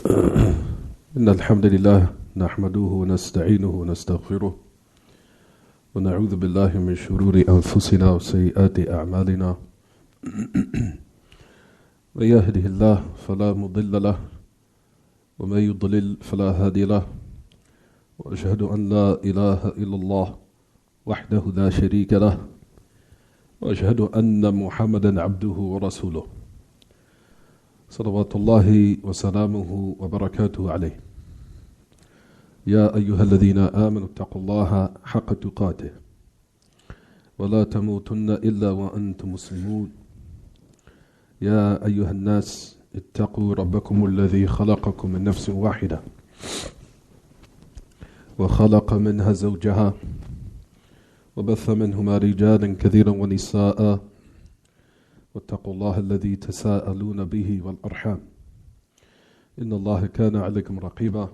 إن الحمد لله نحمده ونستعينه ونستغفره ونعوذ بالله من شرور أنفسنا وسيئات أعمالنا من يهده الله فلا مضل له ومن يضلل فلا هادي له وأشهد أن لا إله إلا الله وحده لا شريك له وأشهد أن محمدا عبده ورسوله صلوات الله وسلامه وبركاته عليه. يا أيها الذين آمنوا اتقوا الله حق تقاته ولا تموتن إلا وأنتم مسلمون. يا أيها الناس اتقوا ربكم الذي خلقكم من نفس واحدة وخلق منها زوجها وبث منهما رجالا كثيرا ونساء واتقوا الله الذي تساءلون به والأرحام إن الله كان عليكم رقيبا.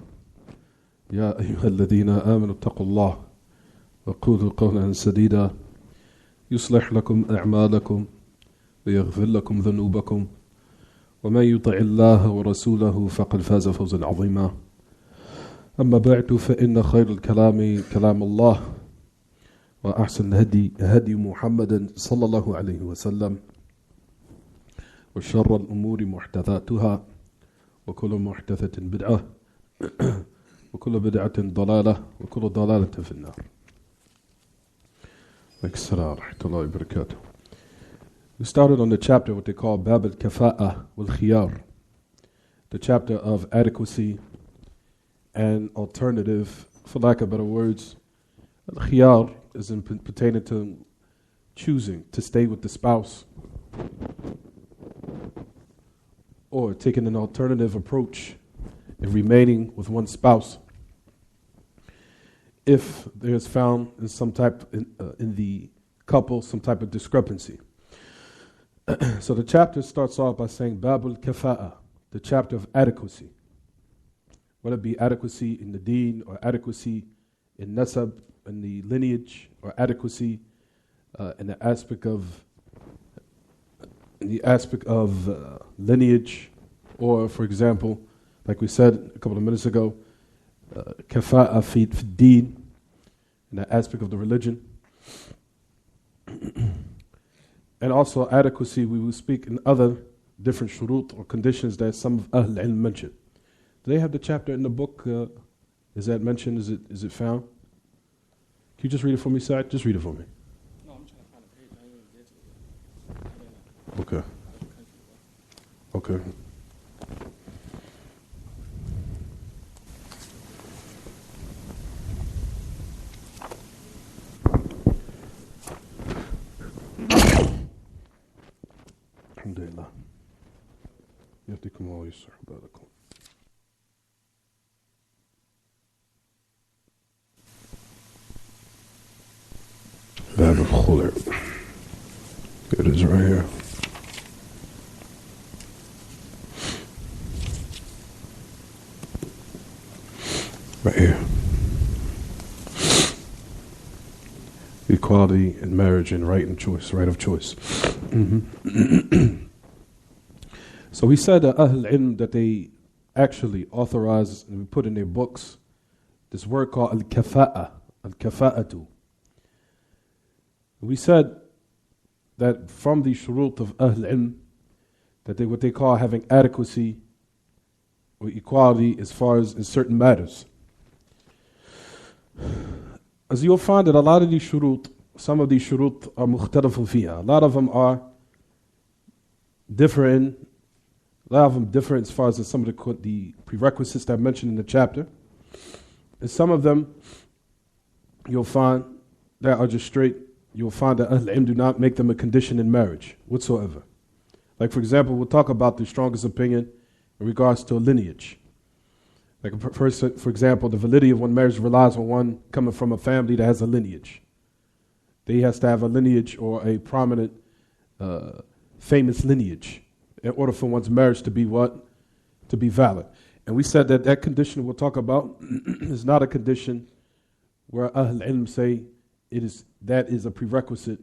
يا أيها الذين آمنوا اتقوا الله وقولوا قولا سديدا يصلح لكم أعمالكم ويغفر لكم ذنوبكم ومن يطع الله ورسوله فقد فاز فوزا عظيما. أما بعد فإن خير الكلام كلام الله وأحسن الهدي هدي محمد صلى الله عليه وسلم وشر الأمور محدثاتها وكل محدثة بدعة وكل بدعة ضلالة وكل ضلالة في النار. السلام ورحمة الله وبركاته. We started on the chapter what they call Bab al-Kafa'a wal-Khiyar, the chapter of adequacy and alternative, for lack of better words. Al-Khiyar is pertaining to choosing to stay with the spouse or taking an alternative approach and remaining with one spouse if there is found in some type in the couple some type of discrepancy. So the chapter starts off by saying Babul Kafa'a, the chapter of adequacy, whether it be adequacy in the deen or adequacy in nasab, in the lineage, or adequacy in the aspect of lineage, or for example, like we said a couple of minutes ago, kafa'a fi deen, in the aspect of the religion. And also adequacy, we will speak in other different shurut or conditions that some of Ahl Ilm mentioned. Do they have the chapter in the book? Is that mentioned? Is it found? Can you just read it for me, Saad? Just read it for me. No, I'm trying to find a page. I ain't even get to it. Okay. Okay. Alhamdulillah. يهديكم الله ويصلح بالكم. باب الخلع. It is right here. Right here. Equality in marriage and right of choice. So we said Ahl Ilm that they actually authorized and put in their books this word called al-kafa'atu. We said that from the shurut of Ahl Ilm, that what they call having adequacy or equality as far as in certain matters. As you'll find that a lot of these shurut, some of these shurut are mukhtalafun fiha. A lot of them are different. A lot of them different as far as some of the prerequisites that I mentioned in the chapter. And some of them you'll find that are just straight. You'll find that Ahl Ilm do not make them a condition in marriage whatsoever. Like for example, we'll talk about the strongest opinion in regards to a lineage. Like for example, the validity of one marriage relies on one coming from a family that has a lineage. They has to have a lineage or a prominent, famous lineage in order for one's marriage to be what? To be valid. And we said that that condition we'll talk about is not a condition where Ahl Ilm say that is a prerequisite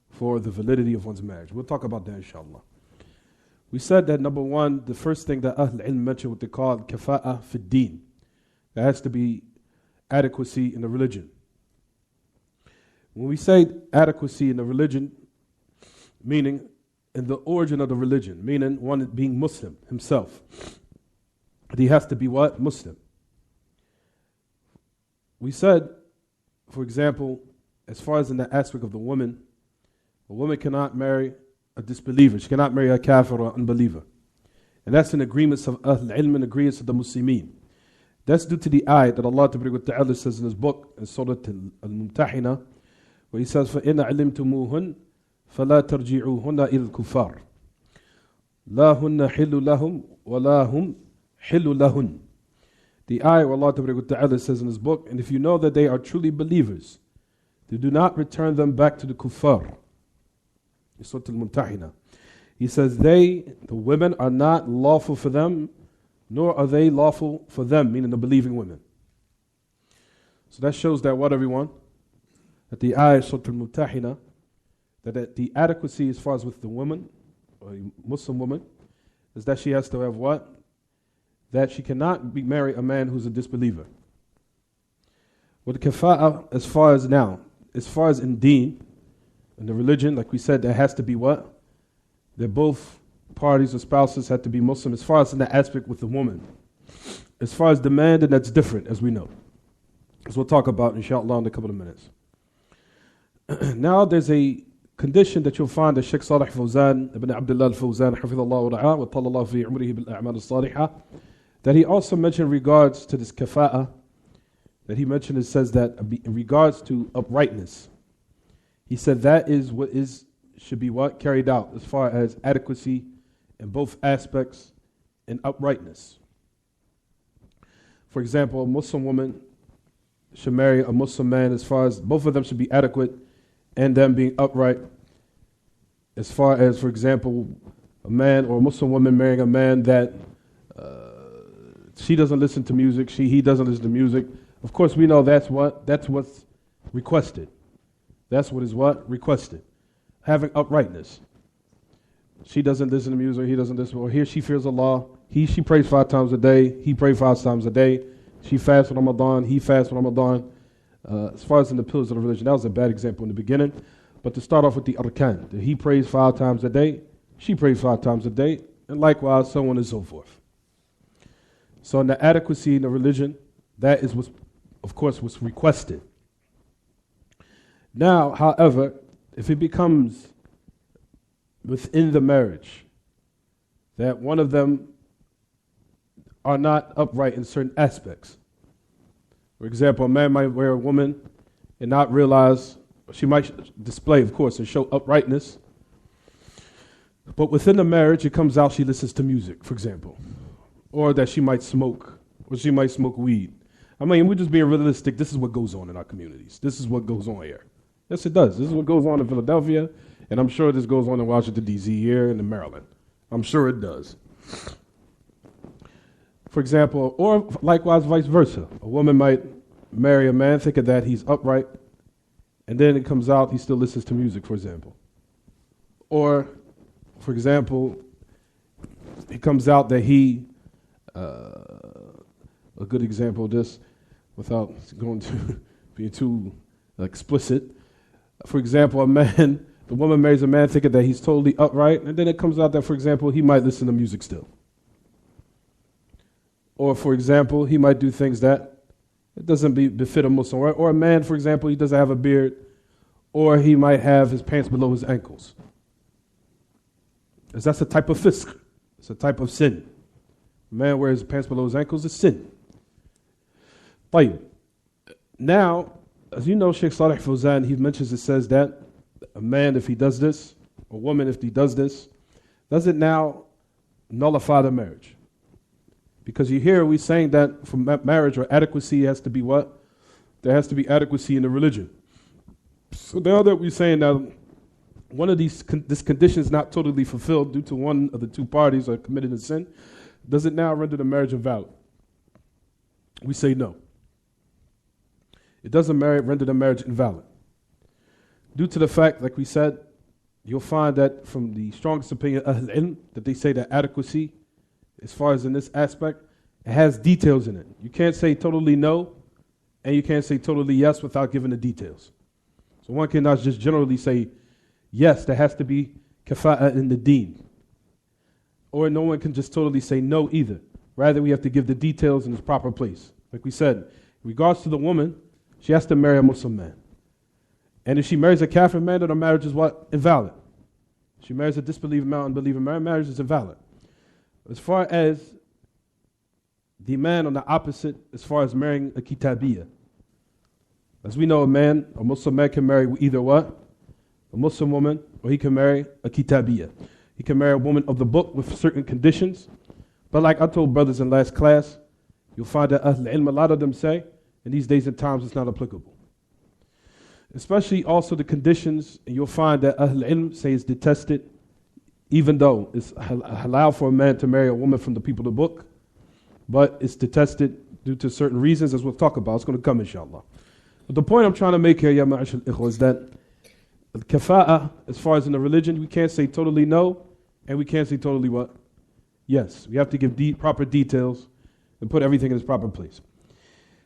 for the validity of one's marriage. We'll talk about that inshallah. We said that number one, the first thing that Ahl Ilm mentioned what they call kafa'a fi deen. There has to be adequacy in the religion. When we say adequacy in the religion, meaning in the origin of the religion, meaning one being Muslim himself, he has to be what? Muslim. We said, for example, as far as in the aspect of the woman, a woman cannot marry a disbeliever. She cannot marry a kafir or unbeliever. And that's in agreements of Ahl Ilm and agreements of the Muslimin. That's due to the ayat that Allah Ta'ala says in His book, in Surah al-Mumtahina, where He says, فَإِنَّ عَلِمْتُمُوهُنْ فَلَا تَرْجِعُوهُنَّ إِلَى الْكُفَّارِ لَا هُنَّ حِلُّ لَهُمْ وَلَا هُمْ حِلُّ لَهُنْ. The ayat where Allah Ta'ala says in His book, and if you know that they are truly believers, then do not return them back to the kuffar. In Surah al-Mumtahina. He says, the women are not lawful for them, nor are they lawful for them, meaning the believing women. So that shows that what, everyone? That the ayah, Surah al-Mumtahina, that the adequacy as far as with the woman, or a Muslim woman, is that she has to have what? That she cannot marry a man who's a disbeliever. With kafa'a, as far as in deen, in the religion, like we said, there has to be what? That both parties or spouses have to be Muslim, as far as in the aspect with the woman. As far as demand, and that's different, as we know. As we'll talk about, inshallah, in a couple of minutes. Now, there's a condition that you'll find that Sheikh Salih Fawzan, Ibn Abdullah al-Fawzan, Hafidhullah wa Ra'a, wa Tallallahu fi umrihi bil a'mal al-salihah, that he also mentioned in regards to this kafa'a, that he mentioned, it says that in regards to uprightness, he said that is what should be what? Carried out as far as adequacy in both aspects and uprightness. For example, a Muslim woman should marry a Muslim man as far as both of them should be adequate and them being upright. As far as, for example, a man or a Muslim woman marrying a man that she doesn't listen to music, he doesn't listen to music. Of course, we know that's what's requested. That's what is what? Requested. Having uprightness. She doesn't listen to music, he doesn't listen, or here she fears Allah. She prays 5 times a day, he prays 5 times a day. She fasts for Ramadan, he fasts for Ramadan. As far as in the pillars of the religion, that was a bad example in the beginning. But to start off with the arkan, that he prays 5 times a day, she prays 5 times a day, and likewise, so on and so forth. So in the adequacy in the religion, that is what's, of course, what's requested. Now, however, if it becomes within the marriage that one of them are not upright in certain aspects. For example, a man might wear a woman and not realize, she might display, of course, and show uprightness, but within the marriage, it comes out she listens to music, for example, or that she might smoke, or she might smoke weed. I mean, we're just being realistic. This is what goes on in our communities. This is what goes on here. Yes, it does. This is what goes on in Philadelphia, and I'm sure this goes on in Washington, D.C. here and in Maryland. I'm sure it does. For example, or likewise vice versa. A woman might marry a man thinking that he's upright, and then it comes out he still listens to music, for example. Or, for example, it comes out that a good example of this, without going to being too explicit. For example, the woman marries a man thinking that he's totally upright, and then it comes out that, for example, he might listen to music still. Or, for example, he might do things that it doesn't befit a Muslim. Or a man, for example, he doesn't have a beard, or he might have his pants below his ankles. Because that's a type of fisk. It's a type of sin. A man wears his pants below his ankles is sin. طيب. Now, as you know, Sheikh Salih Fawzan, he mentions, it says that a man, if he does this, a woman, if he does this, does it now nullify the marriage? Because you hear we saying that for marriage or adequacy has to be what? There has to be adequacy in the religion. So now that we're saying that one of this condition is not totally fulfilled due to one of the two parties or committed a sin, does it now render the marriage invalid? We say no. It doesn't render the marriage invalid. Due to the fact, like we said, you'll find that from the strongest opinion of Ahl Ilm, that they say that adequacy, as far as in this aspect, it has details in it. You can't say totally no, and you can't say totally yes without giving the details. So one cannot just generally say, yes, there has to be kafa'a in the deen. Or no one can just totally say no either. Rather, we have to give the details in its proper place. Like we said, in regards to the woman, she has to marry a Muslim man. And if she marries a kafir man, then her marriage is what? Invalid. If she marries a disbelieving man, unbelieving man, marriage is invalid. As far as the man on the opposite, as far as marrying a kitabiyah. As we know, a Muslim man can marry either what? A Muslim woman, or he can marry a kitabiyah. He can marry a woman of the book with certain conditions. But like I told brothers in last class, you'll find that Ahl Ilm, a lot of them say, in these days and times it's not applicable. Especially also the conditions, and you'll find that Ahl Ilm say it's detested, even though it's halal for a man to marry a woman from the people of the book, but it's detested due to certain reasons, as we'll talk about. It's going to come, inshallah. But the point I'm trying to make here, ya ma'ashal ikhwa, is that al-kafa'a, as far as in the religion, we can't say totally no, and we can't say totally what? Yes. We have to give proper details and put everything in its proper place.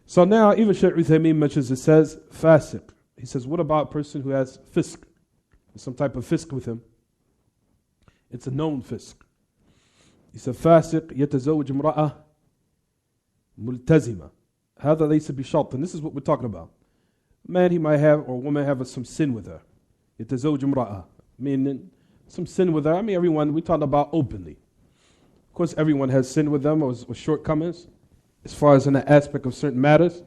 So now, even Shaykh Uthaymeen mentions, it says, fasiq. He says, what about a person who has fisk? There's some type of fisk with him. It's a known fisk. He said, fasiq yatazawwaj imra'ah multazima. Hadha laysa bishart. And this is what we're talking about. A man, he might have, or a woman have some sin with her. Yatazawwaj imra'ah. Meaning, some sin with her. I mean, everyone, we're talking about openly. Of course, everyone has sin with them or shortcomings, as far as in the aspect of certain matters.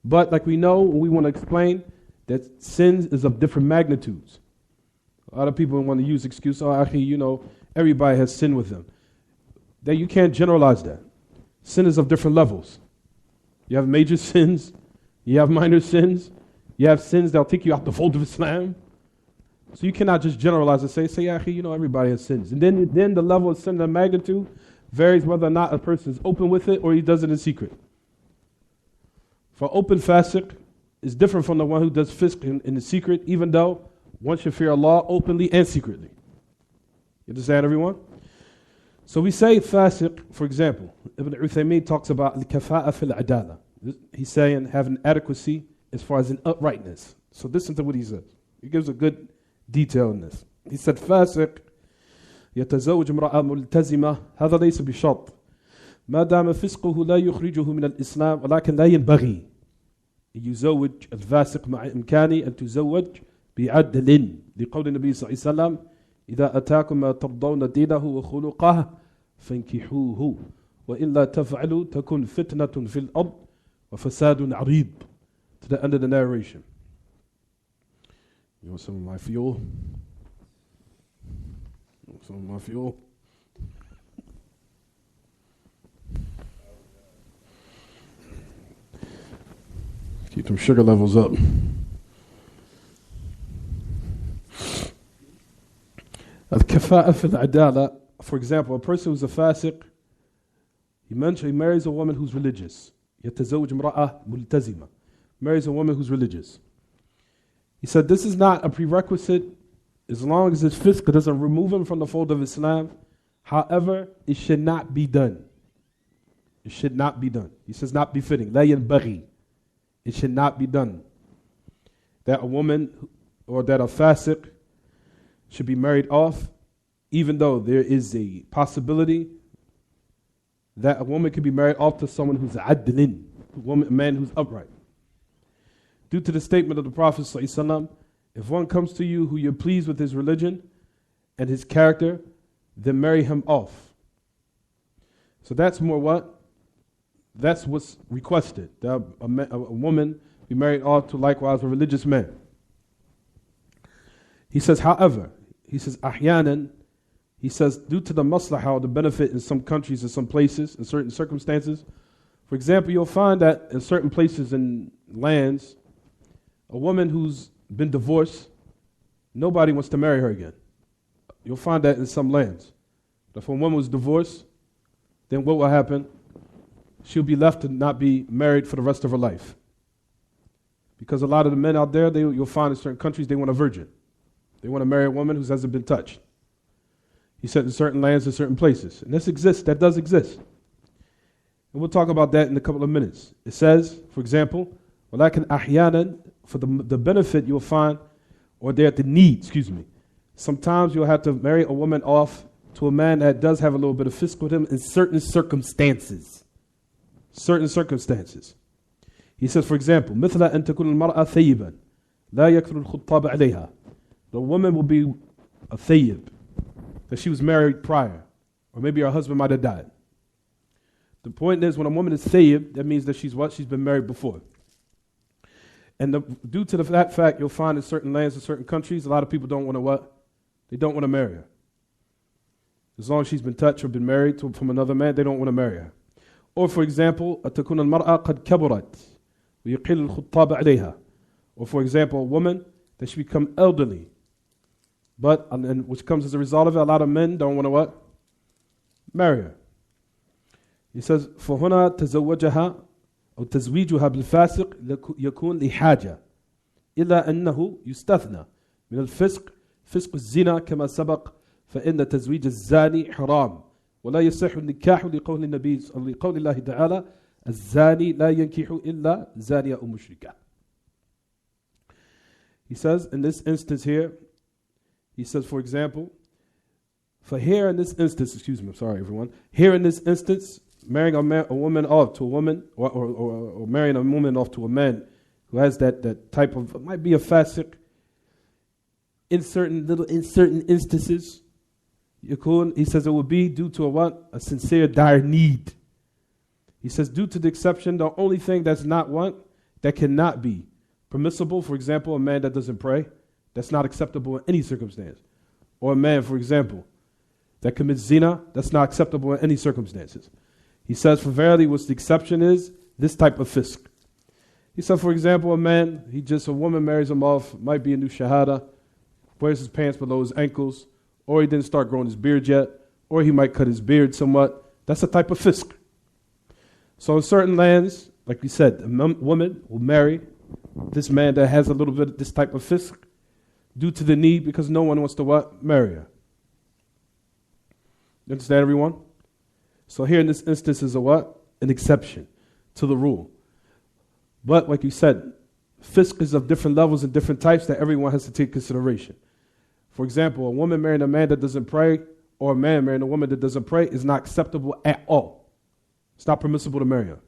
But like we know, we want to explain that sins is of different magnitudes. A lot of people want to use excuse, oh, actually, everybody has sin with them. That you can't generalize that. Sin is of different levels. You have major sins, you have minor sins, you have sins that'll take you out the fold of Islam. So you cannot just generalize and say, actually, everybody has sins. And then the level of sin, the magnitude, varies whether or not a person is open with it or he does it in secret. For open fasiq is different from the one who does fisk in the secret, even though one should fear Allah openly and secretly. You understand, everyone? So we say fasiq, for example, Ibn Uthaymeen talks about al-kafa'a fil adala. He's saying having adequacy as far as an uprightness. So listen to what he says. He gives a good detail in this. He said, fasiq يتزوج امرأة ملتزمة هذا ليس بشرط ما دام فسقه لا يخرجه من الإسلام ولكن لا ينبغي يزوج الفاسق مع إمكانه أن تزوج بعدل لقول النبي صلى الله عليه وسلم إذا أتاكم ما ترضون دينه وخلقه فانكحوه وإلا تفعلوا تكون فتنة في الأرض وفساد عريض. To the end of the narration. You want some of my fuel? Some of my fuel? Keep them sugar levels up. Al-kafa'a fil adala. For example, a person who's a fasiq, he marries a woman who's religious. يتزوج امرأة ملتزمة. Marries a woman who's religious. He said this is not a prerequisite as long as his fisk doesn't remove him from the fold of Islam. However, it should not be done. It should not be done. He says not befitting. لا ينبغي. It should not be done. That a woman or that a fasiq should be married off, even though there is a possibility that a woman could be married off to someone who's adlin, a man who's upright. Due to the statement of the Prophet ﷺ, if one comes to you who you're pleased with his religion and his character, then marry him off. So that's more what? That's what's requested. That a woman be married off to likewise a religious man. He says, however, he says, ahyanan, he says, due to the maslahah or the benefit in some countries and some places, in certain circumstances. For example, you'll find that in certain places and lands, a woman who's been divorced, nobody wants to marry her again. You'll find that in some lands. If a woman was divorced, then what will happen? She'll be left to not be married for the rest of her life. Because a lot of the men out there, you'll find in certain countries, they want a virgin. They want to marry a woman who hasn't been touched. He said in certain lands and certain places. And this exists, that does exist. And we'll talk about that in a couple of minutes. It says, for example, وَلَكِنْ أَحْيَانًا, for the benefit you'll find, or they're at the need, sometimes you'll have to marry a woman off to a man that does have a little bit of fisq with him in certain circumstances. Certain circumstances. He says, for example, مثل أن تكون المرأة ثيبا لا يكثر الخطاب عليها. The woman will be a thayyib, that she was married prior, or maybe her husband might have died. The point is, when a woman is thayyib, that means that she's what? She's been married before. And due to that fact, you'll find in certain lands and certain countries, a lot of people don't want to what? They don't want to marry her. As long as she's been touched or been married from another man, they don't want to marry her. Or for example, تكون المرأة قد كبرت ويقل الخطاب عليها. Or for example, a woman that she become elderly, but and which comes as a result of it, a lot of men don't want to what? Marry her. He says, فهنا تزوجها أو تزويجها بالفاسق يكون لحاجة إلا أنه يستثنى من الفسق فسق الزنا كما سبق فإن تزويج الزاني حرام ولا يصح النكاح لقول النبي لقول الله تعالى الزاني لا ينكح إلا زانية أو مشركة. He says in this instance here, he says, for example, for here in this instance, excuse me, I'm sorry everyone, here in this instance, marrying a woman off to a woman, or marrying a woman off to a man who has that type of, it might be a fasiq, in certain instances, he says it would be due to a sincere dire need. He says due to the exception, the only thing that's not that cannot be permissible, for example, a man that doesn't pray, that's not acceptable in any circumstance. Or a man, for example, that commits zina, that's not acceptable in any circumstances. He says, for verily, what's the exception is this type of fisq. He said, for example, a woman marries him off, might be a new shahada, wears his pants below his ankles, or he didn't start growing his beard yet, or he might cut his beard somewhat. That's a type of fisq. So in certain lands, like we said, a woman will marry this man that has a little bit of this type of fisq due to the need, because no one wants to what? Marry her. You understand, everyone? So here in this instance is a what? An exception to the rule. But like you said, fisq is of different levels and different types that everyone has to take consideration. For example, a woman marrying a man that doesn't pray, or a man marrying a woman that doesn't pray, is not acceptable at all. It's not permissible to marry her.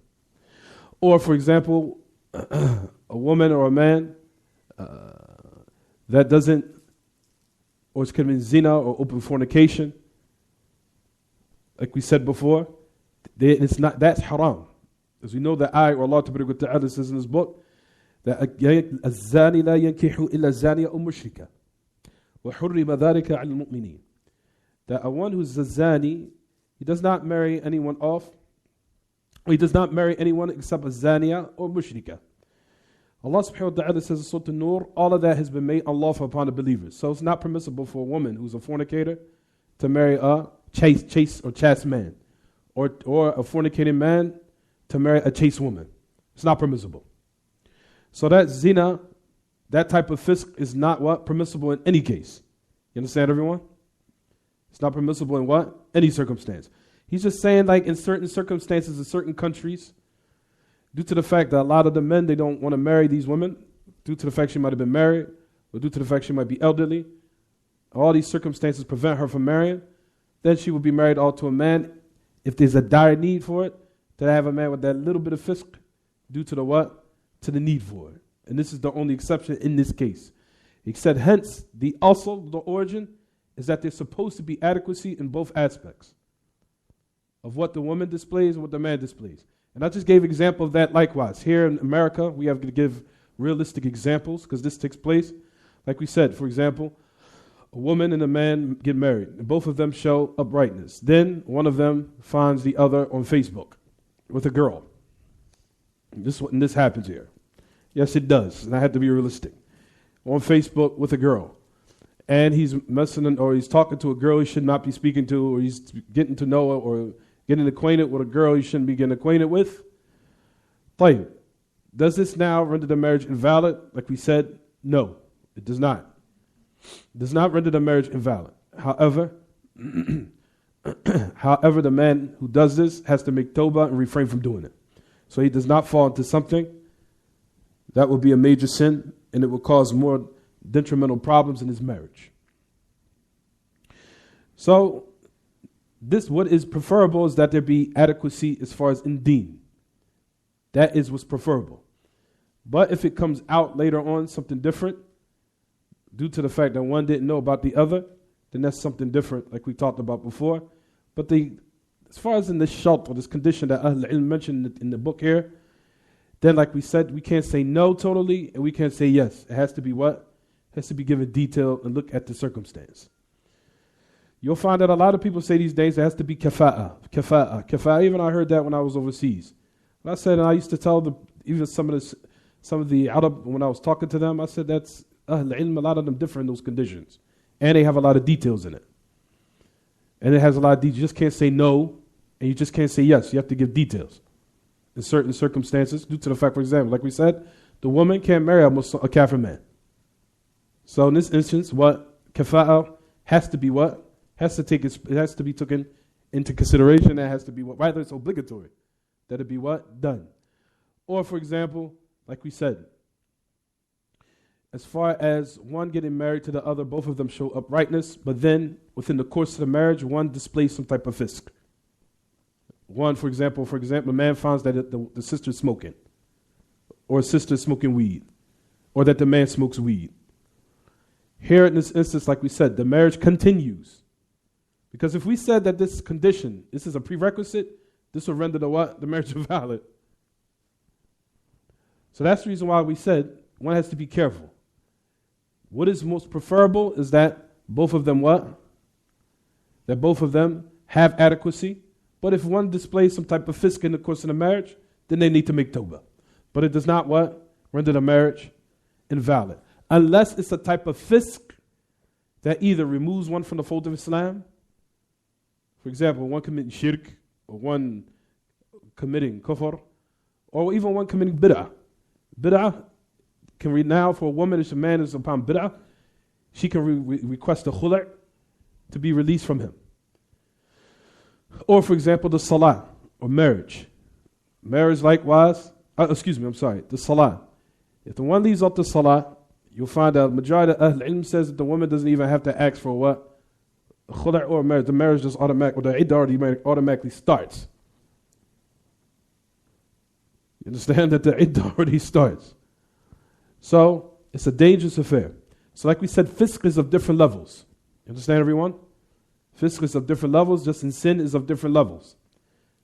Or for example, a woman or a man that doesn't, or is committing zina or open fornication, like we said before, that's haram. As we know that Allah Ta'ala says in His book, that الزاني لا ينكح إلا زانية أو مشركة وحرم ذلك على المؤمنين. That one who's a zani, he does not marry anyone off, or he does not marry anyone except a zaniya or mushrika. Allah subhanahu wa ta'ala says in Surah An-Nur, all of that has been made unlawful upon the believers. So it's not permissible for a woman who's a fornicator to marry a chaste man, or a fornicating man to marry a chaste woman. It's not permissible. So that zina, that type of fisq is not what? Permissible in any case. You understand, everyone? It's not permissible in what? Any circumstance. He's just saying, like, in certain circumstances in certain countries, due to the fact that a lot of the men, they don't want to marry these women, due to the fact she might have been married, or due to the fact she might be elderly, all these circumstances prevent her from marrying, then she would be married all to a man, if there's a dire need for it, to have a man with that little bit of fisq, due to the what? To the need for it. And this is the only exception in this case. He said, hence, the origin is that there's supposed to be adequacy in both aspects of what the woman displays and what the man displays. And I just gave example of that likewise. Here in America, we have to give realistic examples because this takes place. Like we said, for example, a woman and a man get married, and both of them show uprightness. Then one of them finds the other on Facebook with a girl. And this happens here. Yes, it does. And I have to be realistic. On Facebook with a girl. And he's messing or he's talking to a girl he should not be speaking to, or he's getting to know her, or getting acquainted with a girl he shouldn't be getting acquainted with. طيب. Does this now render the marriage invalid? Like we said, no, it does not. does not render the marriage invalid. However, however, the man who does this has to make tawbah and refrain from doing it. So he does not fall into something that will be a major sin, and it will cause more detrimental problems in his marriage. So, what is preferable is that there be adequacy as far as in deen. That is what's preferable. But if it comes out later on something different, due to the fact that one didn't know about the other, then that's something different, like we talked about before. But as far as in this shart, or this condition that Ahl-Ilm mentioned in the book here, then like we said, we can't say no totally, and we can't say yes. It has to be what? It has to be given detail and look at the circumstance. You'll find that a lot of people say these days it has to be kafa'ah. Even I heard that when I was overseas. And I said, and I used to tell even some of the Arab, when I was talking to them, I said that's Ahl-Ilm, a lot of them differ in those conditions. And they have a lot of details in it. And it has a lot of details. You just can't say no, and you just can't say yes. You have to give details in certain circumstances, due to the fact, for example, like we said, the woman can't marry a kafir man. So in this instance, what? Kafa'ah has to be what? It has to be taken into consideration. That has to be what? Rather, it's obligatory that it be what? Done. Or, for example, like we said, as far as one getting married to the other, both of them show uprightness, but then within the course of the marriage, one displays some type of fisk. One, for example, a man finds that the sister's smoking, or a sister's smoking weed, or that the man smokes weed. Here in this instance, like we said, the marriage continues. Because if we said that this condition, this is a prerequisite, this will render the marriage invalid. So that's the reason why we said one has to be careful. What is most preferable is that both of them what? That both of them have adequacy. But if one displays some type of fisk in the course of the marriage, then they need to make tawbah. But it does not what? Render the marriage invalid. Unless it's a type of fisk that either removes one from the fold of Islam. For example, one committing shirk, or one committing kufr, or even one committing bid'ah. Bid'ah can read now for a woman, if a man is upon bid'ah, she can request a khula' to be released from him. Or for example, the salah, or marriage. Marriage likewise, the salah. If the one leaves out the salah, you'll find that the majority of Ahl-Ilm says that the woman doesn't even have to ask for what? A khula' or marriage. The marriage just automatically, or the iddah automatically starts. You understand that the iddah already starts. So, it's a dangerous affair. So like we said, fisk is of different levels. You understand, everyone? Fisk is of different levels, just in sin is of different levels.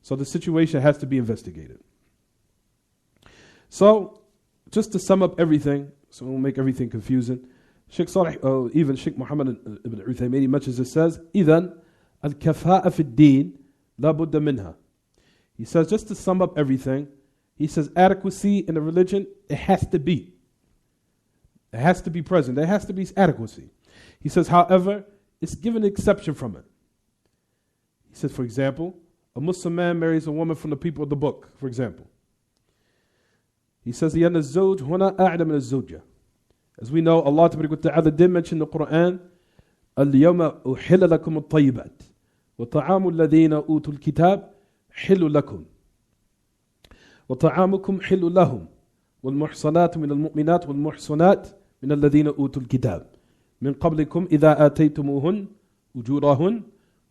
So the situation has to be investigated. So, just to sum up everything, so we won't make everything confusing, Sheikh Salih, even Sheikh Muhammad ibn Uthaymeen mentions it, says, إِذَنْ الْكَفَاءَ فِي الدِّينِ لَا بُدَّ مِنْهَا. He says, just to sum up everything, he says adequacy in the religion, it has to be. It has to be present. There has to be adequacy. He says, however, it's given an exception from it. He says, for example, a Muslim man marries a woman from the people of the book, for example. He says, لِأَنَّ الزَّوْجْ هُنَا أَعْلَى مِنَ الزَّوْجَةِ. As we know, Allah Ta'ala did mention in the Quran, الْيَوْمَ أُحِلَّ لَكُمُ الطَّيِّبَاتِ وَطَعَامُ الَّذِينَ أُوتُوا الْكِتَابِ حِلُّ لَكُمْ وَطَعَامُكُمْ حِلُّ لَهُمْ وَالْمُحْصَنَاتُ مِنَ الْمُؤْمِنَاتِ وَالْمُحْصَنَاتُ مِنَ الَّذِينَ أُوتُوا الْكِتَابِ مِنْ قَبْلِكُمْ إِذَا آتَيْتُمُوهُنْ أُجُورَهُنْ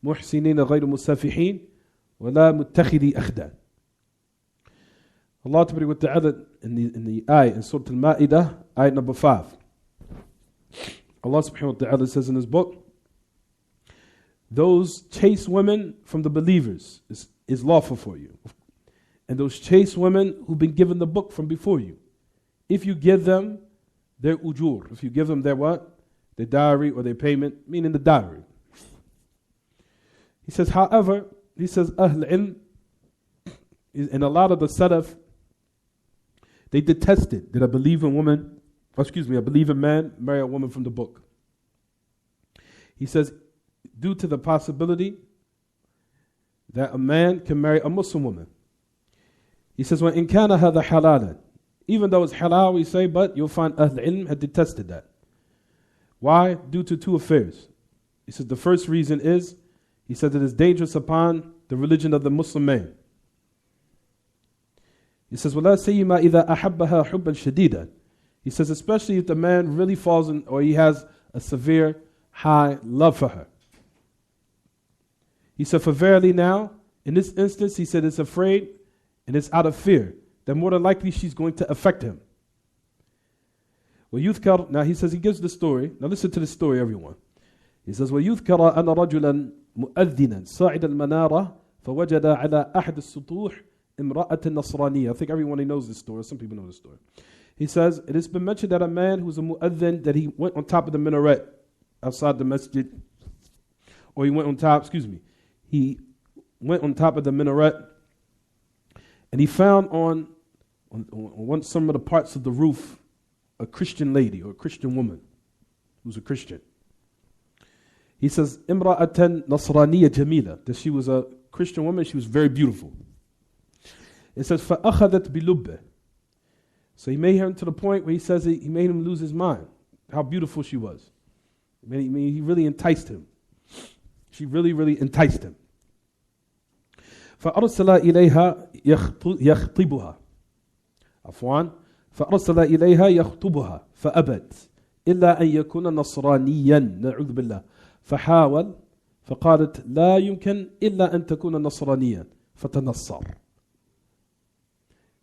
مُحْسِنِينَ غَيْرُ مُسَافِحِينَ وَلَا مُتَّخِذِي أَخْدَانٍ. Allah Ta'ala in the ayah in Surah Al-Ma'idah, ayah number 5. Allah Subhanahu wa Ta'ala says in His book, those chaste women from the believers is lawful for you. And those chaste women who've been given the book from before you, if you give them their ujur, if you give them their what? Their dowry or their payment, meaning the dowry. He says, however, he says, Ahl-Ilm, and a lot of the Salaf, they detested that a believing man marry a woman from the book. He says, due to the possibility that a man can marry a Muslim woman. He says, وَإِنْ كَانَ هَذَا حَلَالًا. Even though it's halal, we say, but you'll find Ahl-Ilm had detested that. Why? Due to two affairs. He says the first reason is, he said it is dangerous upon the religion of the Muslim man. He says, وَلَا سَيِّمَا إِذَا أَحَبَّهَا حُبًّا شَدِيدًا. He says, especially if the man really falls in, or he has a severe, high love for her. He said, for verily now, in this instance, he said, it's afraid and it's out of fear that more than likely she's going to affect him. وَيُذْكَرْ, now he says, he gives the story. Now listen to the story, everyone. He says, وَيُذْكَرَ أَنَّ رَجُلًا مُؤَذِّنًا صَعِدَ الْمَنَارَةِ فَوَجَدَ عَلَى أَحْدِ السُّطُوحِ امرأة نصرانية. I think everyone knows this story. Some people know this story. He says, it has been mentioned that a man who's a mu'adhin, that he went on top of the minaret outside the masjid, or he went on top, he went on top of the minaret, and he found on some of the parts of the roof a Christian lady or a Christian woman who's a Christian. He says, imra'atan nasraniyya jamila, that she was a Christian woman, she was very beautiful. It says, فَأَخَذَتْ بِلُبِّهِ. So he made her to the point where he says he made him lose his mind, how beautiful she was. He really enticed him. She really, really enticed him. فَأَرْسَلَ إِلَيْهَا يَخْطِبُهَا. عفوا. فأرسل إليها يخطبها فأبت إلا أن يكون نصرانيا نعوذ بالله فحاول فقالت لا يمكن إلا أن تكون نصرانيا فتنصر.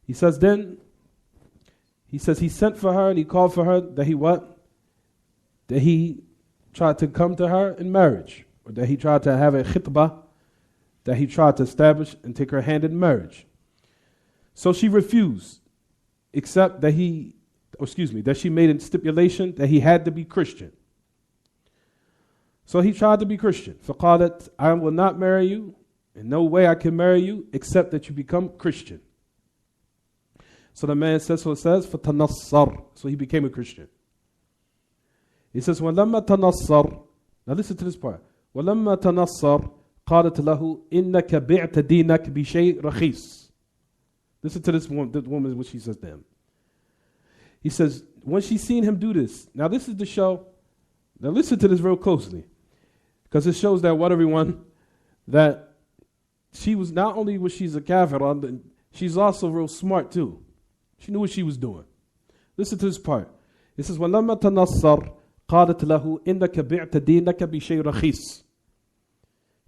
He says he sent for her and he called for her that he what? That he tried to come to her in marriage, or that he tried to have a khitbah, that he tried to establish and take her hand in marriage. So she refused, except that that she made a stipulation that he had to be Christian. So he tried to be Christian. فقالت, I will not marry you, in no way I can marry you, except that you become Christian. So the man says, فَتَنَصَّرْ. So he became a Christian. He says, وَلَمَّا تَنَصَّرْ. Now listen to this part. وَلَمَّا تَنَصَّرْ قالت له إِنَّكَ بِعْتَ دِينَكَ بِشَيْءٍ رَخِيص. Listen to this woman, what she says to him. He says, when she seen him do this, now this is the show. Now listen to this real closely, because it shows that everyone, that she was, not only was she's a kafirah, she's also real smart too. She knew what she was doing. Listen to this part. It says, وَلَمَّا تَنَصَّرْ قَالَتْ لَهُ إِنَّكَ بِعْتَ دِينَكَ بِشَيْءٍ رَخِيصٍ.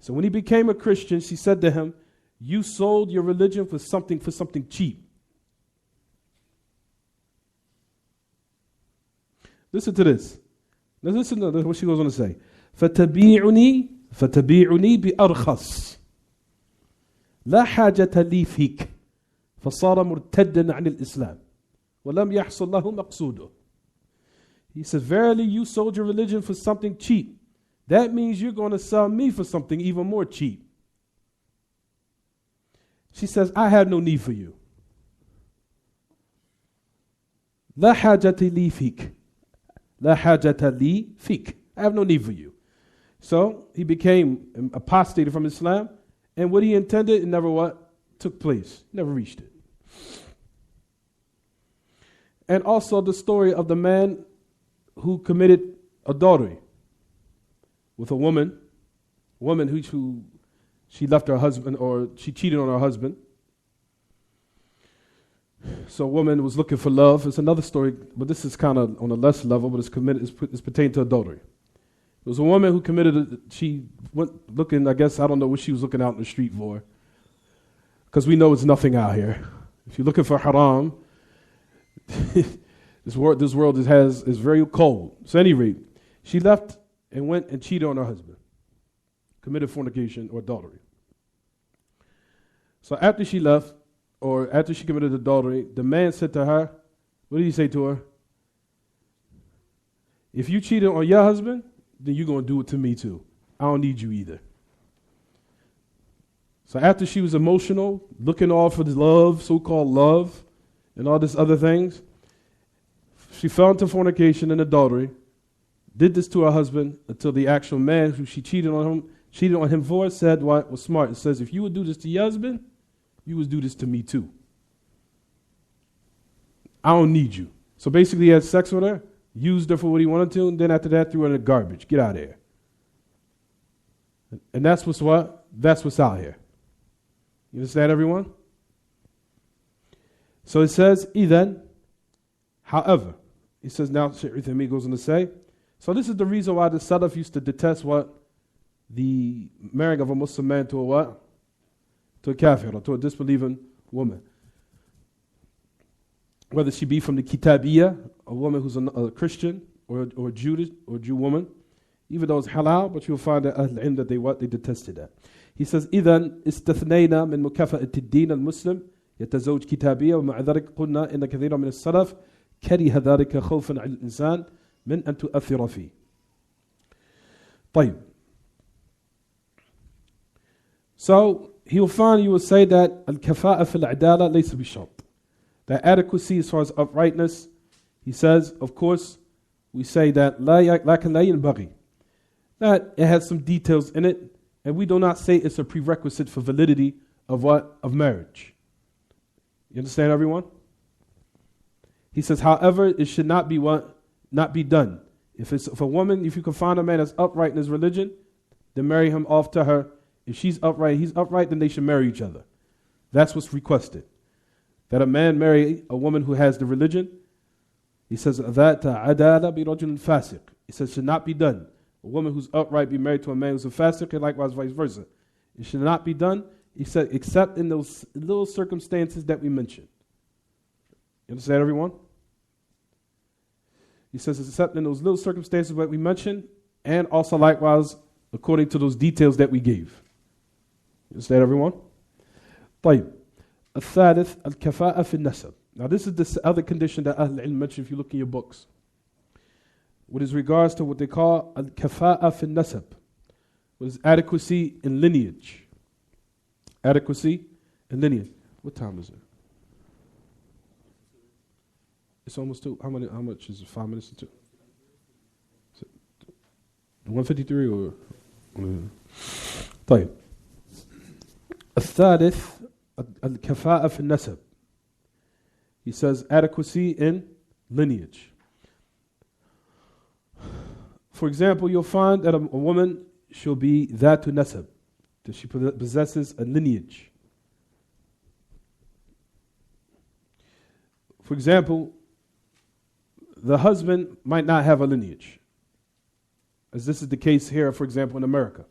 So when he became a Christian, she said to him, you sold your religion for something cheap. Listen to this. Now listen to what she goes on to say. فَتَبِيعُنِي بِأَرْخَصٍ لَا حَاجَةَ لِي فِيكَ فَصَارَ مُرْتَدًّا عَنِ الْإِسْلَامِ وَلَمْ يَحْصُلْ لَهُ مَقْصُودُهُ. He says, verily you sold your religion for something cheap. That means you're going to sell me for something even more cheap. She says, I have no need for you. لا حاجة لي فيك. لا حاجة لي فيك. I have no need for you. So he became apostated from Islam, and what he intended, it never what? Took place. Never reached it. And also the story of the man who committed adultery with a woman who she left her husband, or she cheated on her husband. So a woman was looking for love. It's another story, but this is kind of on a less level, but it's pertained to adultery. It was a woman who committed, she went looking, I guess, I don't know what she was looking out in the street for, because we know it's nothing out here. If you're looking for haram, this world is very cold. So at any rate, she left and went and cheated on her husband, committed fornication or adultery. So after she left, or after she committed adultery, the man said to her, what did he say to her? If you cheated on your husband, then you're going to do it to me too. I don't need you either. So after she was emotional, looking all for the love, so-called love, and all this other things, she fell into fornication and adultery, did this to her husband until the actual man who she cheated on him for, said what was smart. It says, if you would do this to your husband, you would do this to me too. I don't need you. So basically he had sex with her. used her for what he wanted to, and then after that threw her in the garbage. Get out of here. And that's what's what? That's what's out here. You understand, everyone? So it says, Idan, however, he says now, Shaykh Uthaymeen goes on to say, so this is the reason why the Salaf used to detest what? The marrying of a Muslim man to a what? To a kafir, or to a disbelieving woman. Whether she be from the Kitabiyah, a woman who's a Christian, or a Jew woman, even though it's halal, but you'll find that Ahl-Ilm that they detested that. He says, إذن استثنينا من مكافأة الدين المسلم يتزوج كتابية ومع ذلك قلنا إن كثيرا من السلف كره ذلك خوفا على الإنسان من أن تؤثر فيه. طيب. So he will say that الكفاءة في العدالة ليس بشرط. That adequacy as far as uprightness, he says, of course, we say that لكن لا ينبغي. That it has some details in it, and we do not say it's a prerequisite for validity of what? Of marriage. You understand, everyone? He says, however, it should not be what? Not be done. If a woman, if you can find a man that's upright in his religion, then marry him off to her. If she's upright, he's upright, then they should marry each other. That's what's requested. That a man marry a woman who has the religion. He says, that adala bi rajul fasiq. He says, should not be done. A woman who's upright be married to a man who's a fasiq, and likewise vice versa. It should not be done, he said, except in those little circumstances that we mentioned. You understand, everyone? He says, except in those little circumstances that we mentioned, and also likewise according to those details that we gave. You understand, everyone? طيب. الثالث الكفاءة في النسب. Now this is the other condition that Ahl-Ilm mentioned if you look in your books. With regards to what they call al-kafa'a fi nasab, which is adequacy in lineage. Adequacy in lineage. What time is it? It's almost 2. How much is it? 5 minutes to 2? 153 or? طيب. الثالث الكفاءة في النسب. He says adequacy in lineage. For example, you'll find that a woman she'll be dhatu nasab, that she possesses a lineage. For example, the husband might not have a lineage, as this is the case here, for example, in America.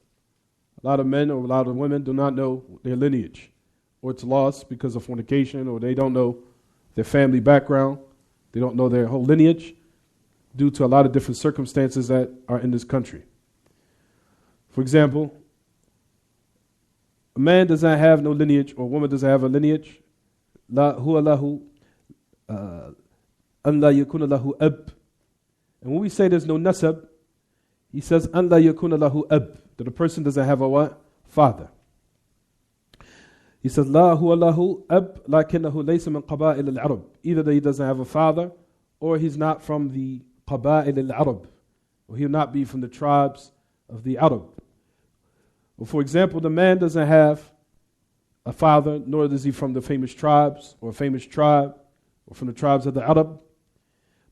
A lot of men or a lot of women do not know their lineage, or it's lost because of fornication, or they don't know their family background, they don't know their whole lineage, due to a lot of different circumstances that are in this country. For example, a man does not have no lineage, or a woman doesn't have a lineage. لا هو له أن لا يكون له أب. And when we say there's no nasab, he says أن لا يكون له أب, that a person doesn't have a what? Father. He says لا هو له أب لكنه ليس من قبائل العرب. Either that he doesn't have a father, or he's not from the قبائل العرب, or he'll not be from the tribes of the Arab. Well, for example, the man doesn't have a father, nor is he from the famous tribes, or a famous tribe, or from the tribes of the Arab.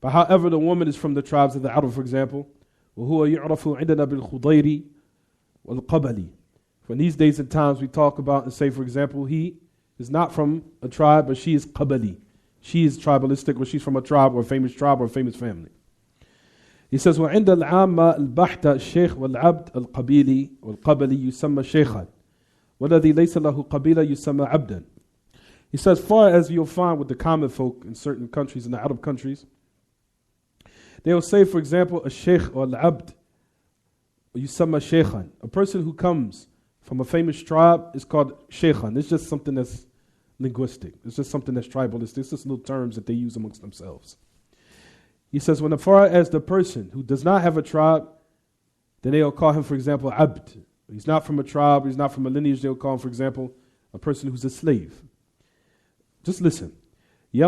But however, the woman is from the tribes of the Arab, for example. وهو يعرف عندنا بالخضير والقبلي. For in these days and times we talk about and say, for example, he is not from a tribe, but she is qabali. She is tribalistic, or she's from a tribe, or a famous family. He says, وعند العامة البحتة الشيخ والعبد القبيلي والقبلي يسمى شيخا والذي ليس له قبيلة يسمى عبدا. He says, far as you'll find with the common folk in certain countries, in the Arab countries, they'll say, for example, a sheikh or al-abd يسمى شيخا. A person who comes from a famous tribe is called sheikhan. It's just something that's linguistic. It's just something that's tribalistic. It's just little terms that they use amongst themselves. He says, when as far as the person who does not have a tribe, then they'll call him, for example, abd. He's not from a tribe, he's not from a lineage, they'll call him, for example, a person who's a slave. Just listen. He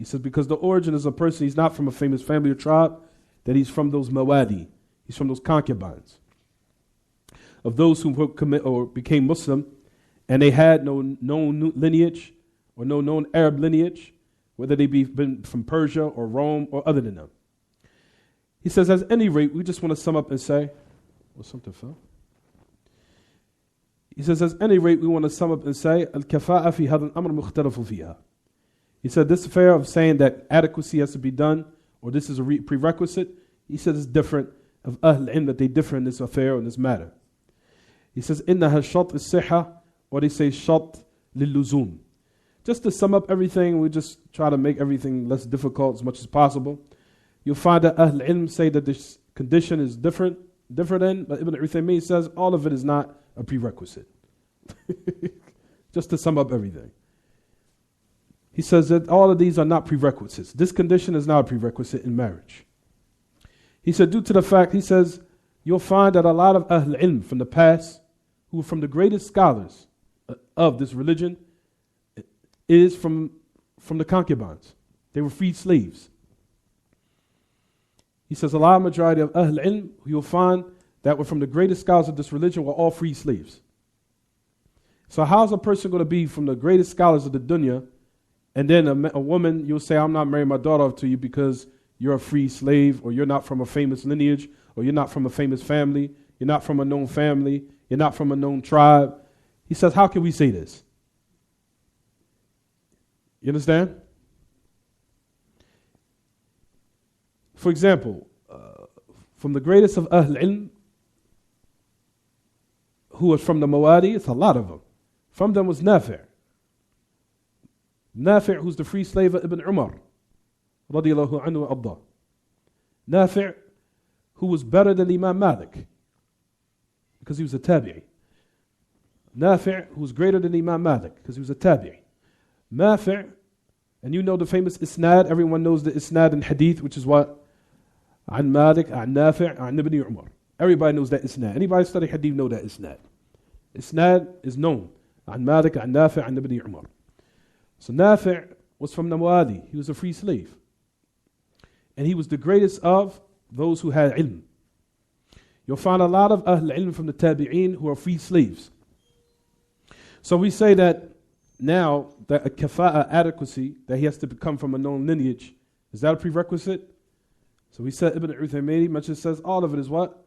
says, because the origin is a person, he's not from a famous family or tribe, that he's from those mawali, he's from those concubines. Of those who commit or became Muslim, and they had no known lineage, or no known Arab lineage, whether they be been from Persia or Rome or other than them. He says, at any rate, we just want to sum up and say, well, something fell. He says, at any rate, we want to sum up and say, al-kafa'a fi hadha al-amr mukhtalafu fiha. He said, this affair of saying that adequacy has to be done, or this is a prerequisite, he said it's different of Ahl Ilm, that they differ in this affair or in this matter. He says, innaha shart as-siha, or they say shart lil-luzum. Just to sum up everything, we just try to make everything less difficult as much as possible. You'll find that Ahl Ilm say that this condition is different in, but Ibn Uthaymeen says all of it is not a prerequisite. Just to sum up everything. He says that all of these are not prerequisites. This condition is not a prerequisite in marriage. He said, due to the fact, he says, you'll find that a lot of Ahl Ilm from the past, who were from the greatest scholars of this religion, is from the concubines. They were freed slaves. He says a large majority of Ahl Ilm, who you'll find that were from the greatest scholars of this religion, were all free slaves. So how's a person going to be from the greatest scholars of the dunya, and then a woman, you'll say, I'm not marrying my daughter off to you because you're a free slave, or you're not from a famous lineage, or you're not from a famous family, you're not from a known family, you're not from a known tribe. He says, how can we say this? You understand? For example, from the greatest of Ahl Ilm, who was from the Mawadi, it's a lot of them. From them was Nafi'. Nafi', who's the free slave of Ibn Umar, radiyallahu anhu wa arda. Nafi', who was better than Imam Malik, because he was a tabi'i. Nafi', who was greater than Imam Malik, because he was a tabi'i. Nafi', and you know the famous isnad, everyone knows the isnad in hadith, which is what? An Malik, an Nafi', an Ibn Umar. Everybody knows that isnad. Anybody study hadith know that isnad. Isnad is known. An Malik, an Nafi', an Ibn Umar. So Nafi' was from the Mawadi. He was a free slave. And he was the greatest of those who had ilm. You'll find a lot of Ahl Ilm from the Tabi'een who are free slaves. So we say that now that a kafa'a adequacy, that he has to come from a known lineage, is that a prerequisite? So we said Ibn Uthaymeen much as says all of it is what?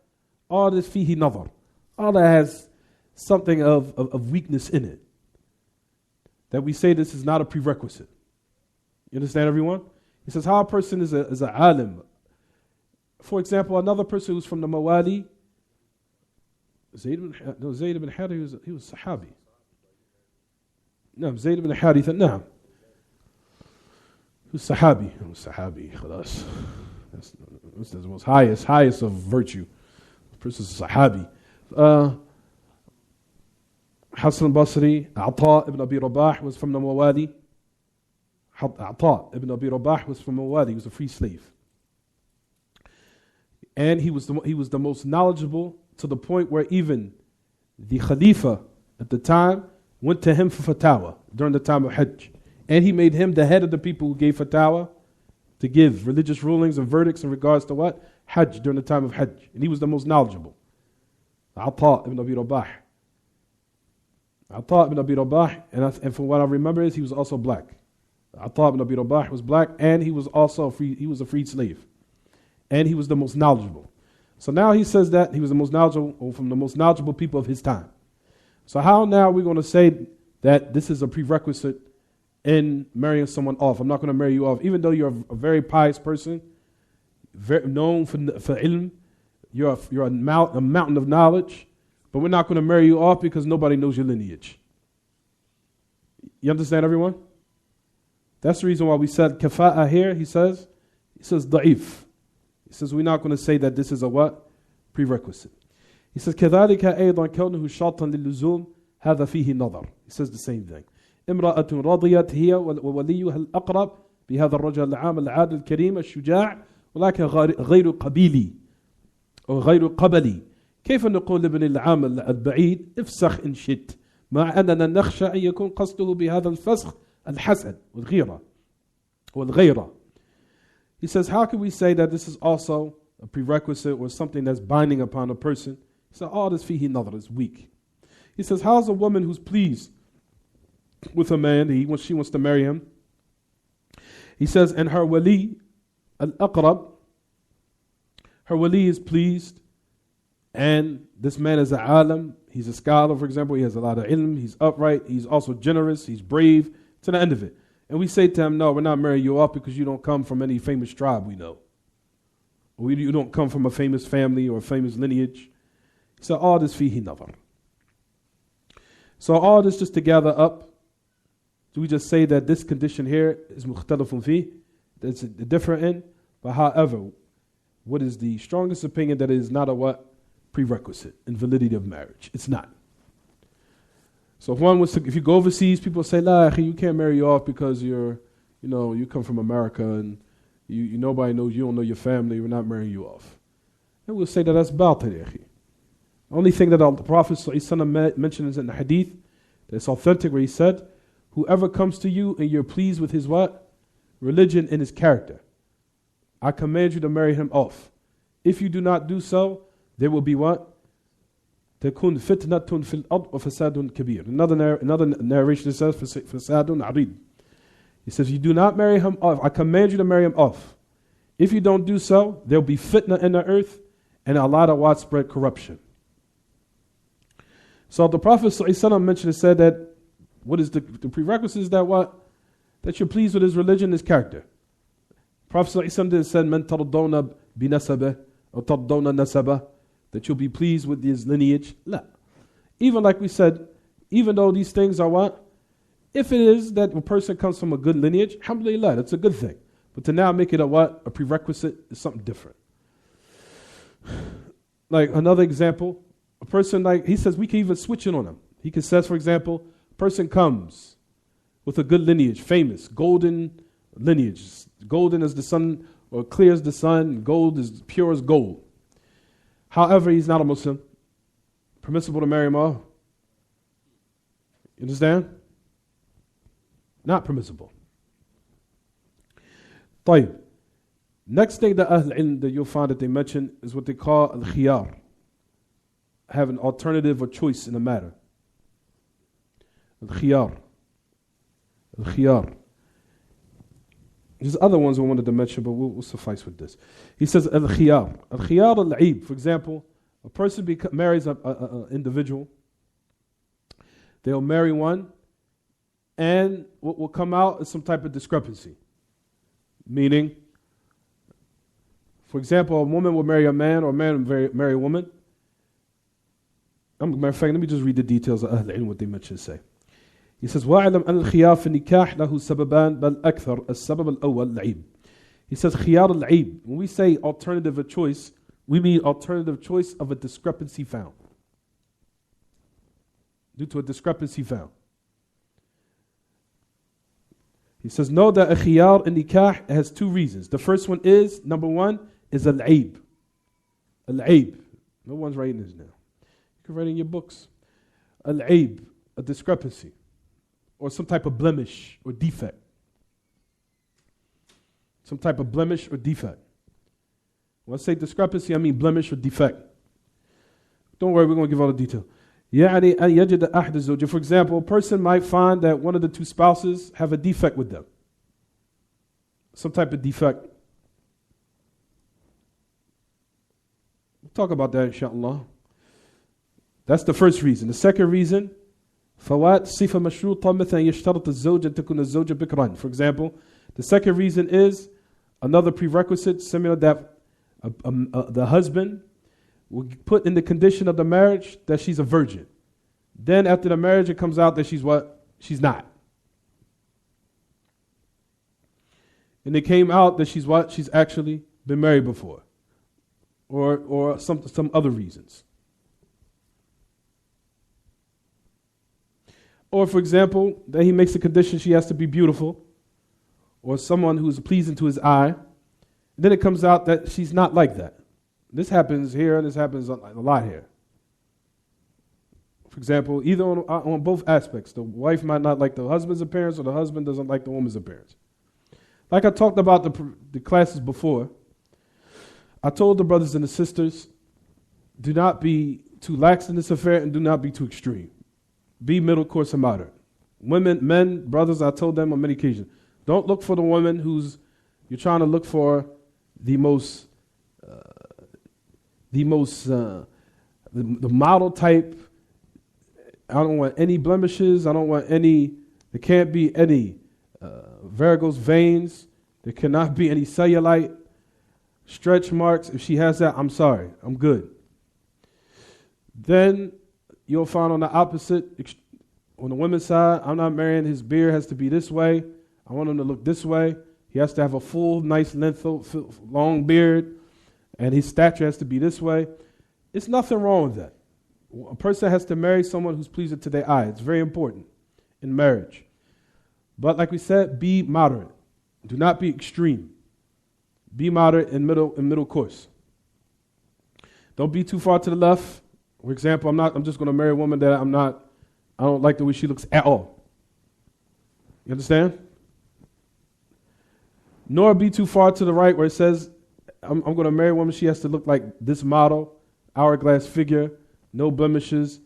All this fihi nazar. All that has something of weakness in it. That we say this is not a prerequisite. You understand, everyone? He says how a person is a alim. For example, another person who's from the Mawadi, Zayd ibn Haritha, he was Sahabi. No, Zayd ibn Haritha, no. He was Sahabi. He was Sahabi, khalas. That's the most highest of virtue. The person is Sahabi. Hassan al-Basri, Ata ibn Abi Rabah was from the Mawadi. Ata ibn Abi Rabah was from Mawadi. He was a free slave. And he was the most knowledgeable, to the point where even the Khalifa at the time went to him for fatwa during the time of Hajj. And he made him the head of the people who gave fatwa, to give religious rulings and verdicts in regards to what? Hajj, during the time of Hajj. And he was the most knowledgeable. Ata ibn Abi Rabah. Ata ibn Abi Rabah, and from what I remember is he was also black. Ata ibn Abi Rabah was black, and he was also a freed slave. And he was the most knowledgeable. So now he says that he was the most knowledgeable, or from the most knowledgeable people of his time. So how now are we going to say that this is a prerequisite in marrying someone off? I'm not going to marry you off, even though you're a very pious person, very known for ilm, you're a mountain of knowledge, but we're not going to marry you off because nobody knows your lineage. You understand, everyone? That's the reason why we said kafa'a here. He says da'if. He says we're not going to say that this is a what? Prerequisite. He says كذلك أيضا كونه شرطا للزوم هذا فيه نظر. He says the same thing. امرأة رضيت هي ووليها الأقرب بهذا الرجل العام العادل الكريم الشجاع ولكن غير قبيلي أو غير قبلي. كيف نقول لابن العام البعيد افسخ إن شئت مع أننا نخشى أن يكون قصده بهذا الفسخ الحسد والغيرة. He says, how can we say that this is also a prerequisite or something that's binding upon a person? He said, all this fihi nadar is weak. He says, how's a woman who's pleased with a man, she wants to marry him, He says, and her wali, al-aqrab, her wali is pleased, and this man is an alim, he's a scholar, for example, he has a lot of ilm, he's upright, he's also generous, he's brave, to the end of it. And we say to him, no, we're not marrying you off because you don't come from any famous tribe we know. Or you don't come from a famous family or a famous lineage. So all this fihi nazar. So all this just to gather up, do we just say that this condition here is mukhtalafun fi, that's a different end? But however, what is the strongest opinion that it is not a what? Prerequisite in validity of marriage. It's not. So if you go overseas, people say, "La, you can't marry you off because you come from America and you nobody knows you, don't know your family. We're not marrying you off." And we'll say that that's batil. Only thing that the Prophet ﷺ mentions in the hadith that's authentic, where he said, "Whoever comes to you and you're pleased with his what? Religion and his character, I command you to marry him off. If you do not do so, there will be what? تكون فتنة في الأرض وفساد كبير." Another narration says فساد عريض. He says, you do not marry him off. I command you to marry him off. If you don't do so, there will be fitna in the earth and a lot of widespread corruption. So the Prophet ﷺ mentioned and said that what is the prerequisites that what? That you're pleased with his religion, his character. Prophet ﷺ didn't say man tardawna binasabah or tardawna nasabah, that you'll be pleased with his lineage. La. Even like we said, even though these things are what? If it is that a person comes from a good lineage, alhamdulillah, that's a good thing. But to now make it a what? A prerequisite is something different. Like another example, a person he says we can even switch it on him. He can say, for example, a person comes with a good lineage, famous, golden lineage. Golden as the sun, or clear as the sun, gold is pure as gold. However, he's not a Muslim. Permissible to marry him off? You understand? Not permissible. طيب. Next thing that Ahl Ilm that you'll find that they mention is what they call al-khiyar. Have an alternative or choice in a matter. Al-khiyar. Al-khiyar. There's other ones we wanted to mention, but we'll suffice with this. He says al-khiyar. Al-khiyar al-aib. For example, a person marries an individual. They'll marry one, and what will come out is some type of discrepancy. Meaning, for example, a woman will marry a man, or a man will marry a woman. Matter of fact, let me just read the details of Ahl Ilm, what they mention say. He says, وَاعْلَمْ أَنَ الْخِيَارَ فِي النِّكَاحِ لَهُ سَبَبًا بَلْ أَكْثَرُ السَّبَبَ الْأَوَّلِ الْعِيبِ. He says, خِيَارَ الْعِيبِ. When we say alternative of choice, we mean alternative choice of a discrepancy found. Due to a discrepancy found. He says, know that a khiyar in nikah has two reasons. The first one is, number one, is al-aib. Al-aib. No one's writing this now. You can write in your books. Al-aib, a discrepancy, or some type of blemish or defect. Some type of blemish or defect. When I say discrepancy, I mean blemish or defect. Don't worry, we're going to give all the detail. يعني أن يجد أحد الزوجين. For example, a person might find that one of the two spouses have a defect with them. Some type of defect. We'll talk about that, inshallah. That's the first reason. The second reason, فوات صفة مشروطة مثل يشترط الزوج أن تكون الزوجة بكرا. For example, the second reason is another prerequisite similar that the husband will put in the condition of the marriage that she's a virgin. Then after the marriage, it comes out that she's what? She's not. And it came out that she's what? She's actually been married before. Or some other reasons. Or for example, that he makes a condition she has to be beautiful. Or someone who's pleasing to his eye. And then it comes out that she's not like that. This happens here and this happens a lot here. For example, either on both aspects. The wife might not like the husband's appearance or the husband doesn't like the woman's appearance. Like I talked about the classes before, I told the brothers and the sisters, do not be too lax in this affair and do not be too extreme. Be middle course and moderate. Women, men, brothers, I told them on many occasions, Don't look for the woman you're trying to look for the model type. I don't want any blemishes. I don't want any, there can't be any varicose veins. There cannot be any cellulite, stretch marks. If she has that, I'm sorry, I'm good. Then you'll find on the opposite, on the women's side, I'm not marrying, his beard has to be this way. I want him to look this way. He has to have a full, nice length, long beard, and his stature has to be this way. It's nothing wrong with that. A person has to marry someone who's pleasing to their eye. It's very important in marriage. But like we said, be moderate. Do not be extreme. Be moderate in middle course. Don't be too far to the left. For example, I'm just going to marry a woman that I don't like the way she looks at all. You understand? Nor be too far to the right where it says, I'm going to marry a woman, she has to look like this model, hourglass figure, no blemishes,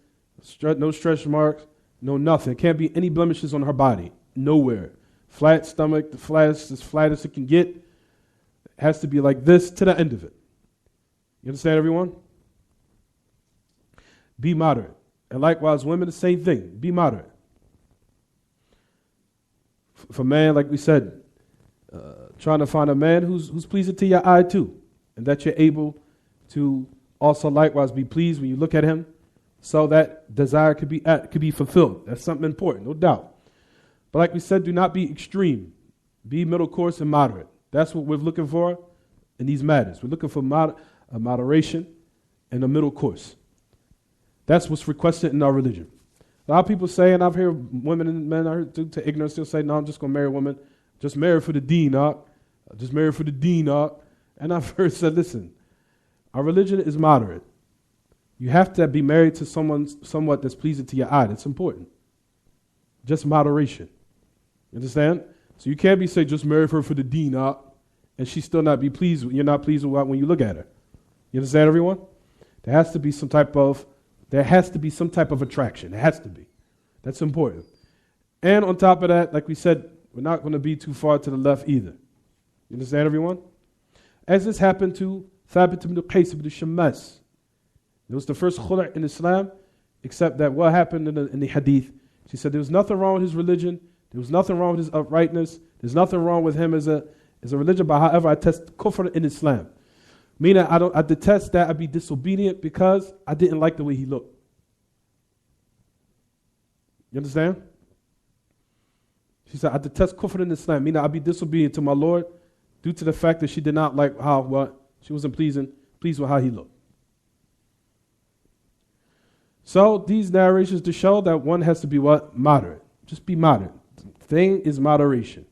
no stretch marks, no nothing. Can't be any blemishes on her body. Nowhere. Flat stomach, as flat as it can get. It has to be like this to the end of it. You understand, everyone? Be moderate. And likewise, women, the same thing. Be moderate. For man, like we said, trying to find a man who's pleasing to your eye too, and that you're able to also likewise be pleased when you look at him, so that desire could be fulfilled. That's something important, no doubt. But like we said, do not be extreme. Be middle course and moderate. That's what we're looking for in these matters. We're looking for moderation and a middle course. That's what's requested in our religion. A lot of people say, and I've heard women and men, I heard due to ignorance, still say, no, I'm just going to marry a woman. Just marry her for the deen, just marry her for the deen, And I've heard said, listen, our religion is moderate. You have to be married to someone somewhat that's pleasing to your eye. That's important. Just moderation. You understand? So you can't be say just marry her for the deen, and she still not be pleased. You're not pleased with when you look at her. You understand, everyone? There has to be some type of attraction. It has to be. That's important. And on top of that, like we said, we're not going to be too far to the left either. You understand, everyone? As this happened to Thabit ibn Qais ibn Shammas. It was the first khula' in Islam, except that what happened in the hadith, she said there was nothing wrong with his religion, there was nothing wrong with his uprightness, there's nothing wrong with him as a religion, but however I test kufr in Islam. Meaning I detest that I'd be disobedient because I didn't like the way he looked. You understand? She said, I detest kufr in Islam, meaning I'd be disobedient to my Lord due to the fact that she did not like she wasn't pleased with how he looked. So these narrations to show that one has to be moderate. Just be moderate. The thing is moderation.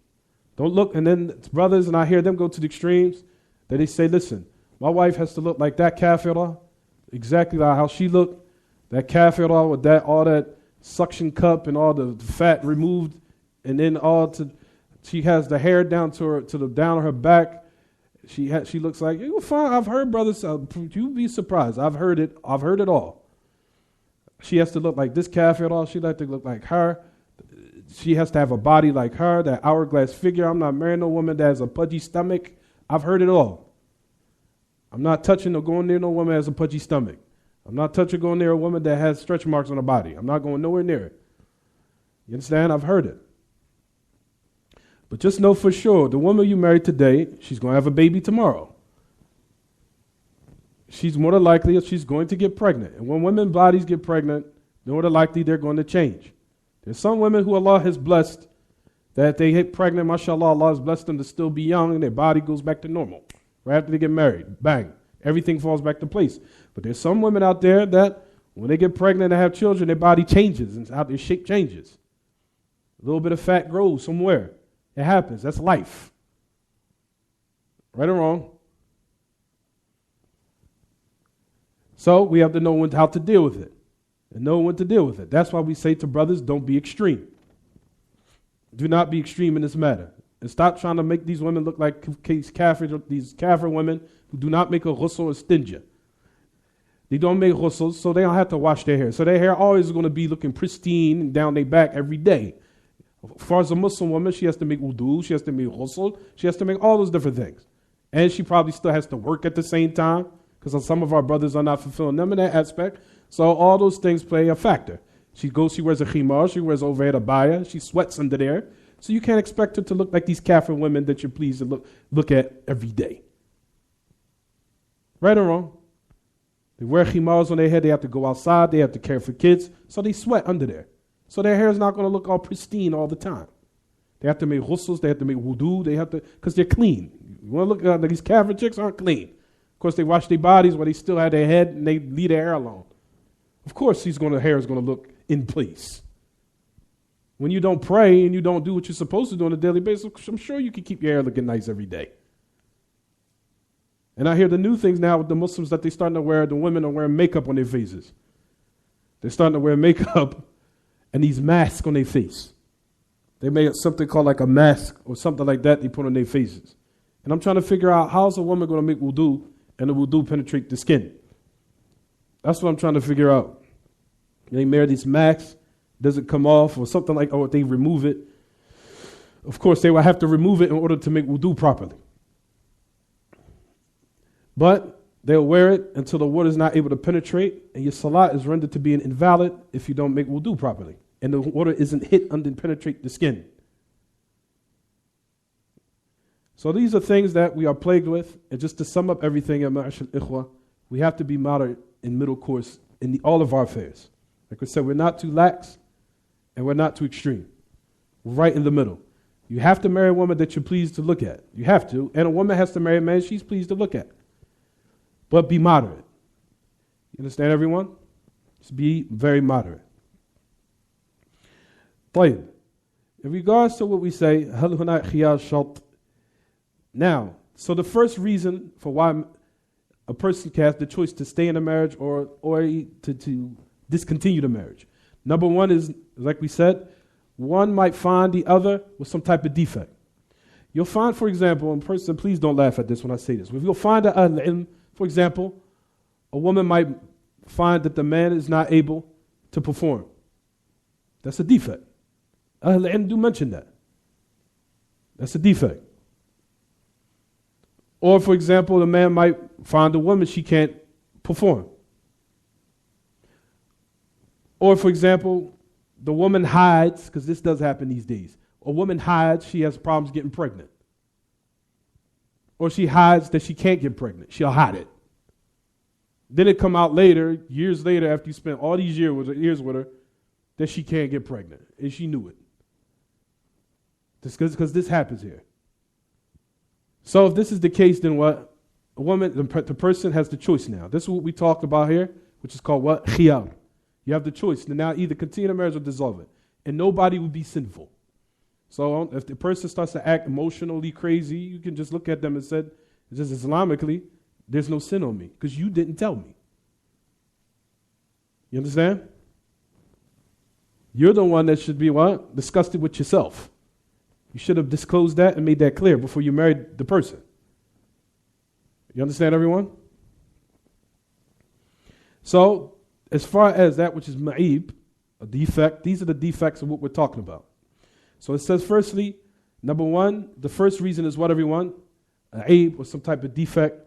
Don't look, and then brothers, and I hear them go to the extremes, that they say, listen, my wife has to look like that kafirah, exactly like how she looked, that kafirah with all that suction cup and all the fat removed, and then she has the hair down to the down on her back. She looks like, you're fine. I've heard brothers, you'd be surprised. I've heard it all. She has to look like this kafirah. She like to look like her. She has to have a body like her, that hourglass figure. I'm not marrying no woman that has a pudgy stomach. I've heard it all. I'm not touching or going near no woman that has a pudgy stomach. I'm not touching going near a woman that has stretch marks on her body. I'm not going nowhere near it. You understand? I've heard it. But just know for sure, the woman you marry today, she's going to have a baby tomorrow. She's more than likely she's going to get pregnant. And when women's bodies get pregnant, more than likely they're going to change. There's some women who Allah has blessed that they get pregnant, mashallah, Allah has blessed them to still be young and their body goes back to normal. Right after they get married, bang, everything falls back to place. But there's some women out there that when they get pregnant and have children, their body changes and how their shape changes. A little bit of fat grows somewhere. It happens. That's life. Right or wrong? So we have to know how to deal with it. And know when to deal with it. That's why we say to brothers, don't be extreme. Do not be extreme in this matter. And stop trying to make these women look like these kafir women who do not make a ghusl or stinja. They don't make ghusls, so they don't have to wash their hair. So their hair always is going to be looking pristine and down their back every day. As far as a Muslim woman, she has to make wudu, she has to make ghusl, she has to make all those different things. And she probably still has to work at the same time, because some of our brothers are not fulfilling them in that aspect. So all those things play a factor. She wears a khimar, she wears overhead abaya, she sweats under there. So you can't expect her to look like these kafir women that you're pleased to look at every day. Right or wrong? They wear khimars on their head, they have to go outside, they have to care for kids, so they sweat under there. So their hair is not going to look all pristine all the time. They have to make ghusls, they have to make wudu, because they're clean. You want to look at these kafir chicks aren't clean. Of course, they wash their bodies while they still have their head and they leave their hair alone. Of course, the hair is going to look in place. When you don't pray and you don't do what you're supposed to do on a daily basis, I'm sure you can keep your hair looking nice every day. And I hear the new things now with the Muslims that the women are wearing makeup on their faces. They're starting to wear makeup and these masks on their face. They made something called like a mask or something like that they put on their faces. And I'm trying to figure out, how's a woman going to make wudu and the wudu penetrate the skin? That's what I'm trying to figure out. They wear these masks, does it come off or something like, or they remove it. Of course, they will have to remove it in order to make wudu properly. But they'll wear it until the water is not able to penetrate, and your salat is rendered to be invalid if you don't make wudu properly, and the water isn't hit and penetrate the skin. So these are things that we are plagued with, and just to sum up everything, we have to be moderate in middle course in all of our affairs. Like I said, we're not too lax, and we're not too extreme. We're right in the middle. You have to marry a woman that you're pleased to look at. You have to, and a woman has to marry a man she's pleased to look at. But be moderate. You understand, everyone? Just be very moderate. طيب. In regards to what we say, هل هناك خيار شرط? Now, so the first reason for why a person can have the choice to stay in a marriage or to discontinue the marriage. Number one is, like we said, one might find the other with some type of defect. You'll find, for example, and person, please don't laugh at this when I say this. If you'll find a for example, a woman might find that the man is not able to perform. That's a defect. Ahl-ilm do mention that. That's a defect. Or, for example, the man might find a woman she can't perform. Or, for example, the woman hides, because this does happen these days. A woman hides, she has problems getting pregnant. Or she hides that she can't get pregnant. She'll hide it. Then it come out later, years later, after you spent all these years with her, that she can't get pregnant. And she knew it. Because this happens here. So if this is the case, then what? A woman, the person has the choice now. This is what we talked about here, which is called what? Khiyar. You have the choice to now either continue the marriage or dissolve it. And nobody would be sinful. So if the person starts to act emotionally crazy, you can just look at them and say, just Islamically, there's no sin on me because you didn't tell me. You understand? You're the one that should be what? Disgusted with yourself. You should have disclosed that and made that clear before you married the person. You understand, everyone? So, as far as that which is ma'ib, a defect, these are the defects of what we're talking about. So it says, firstly, number one, the first reason is what, everyone? Aib, or some type of defect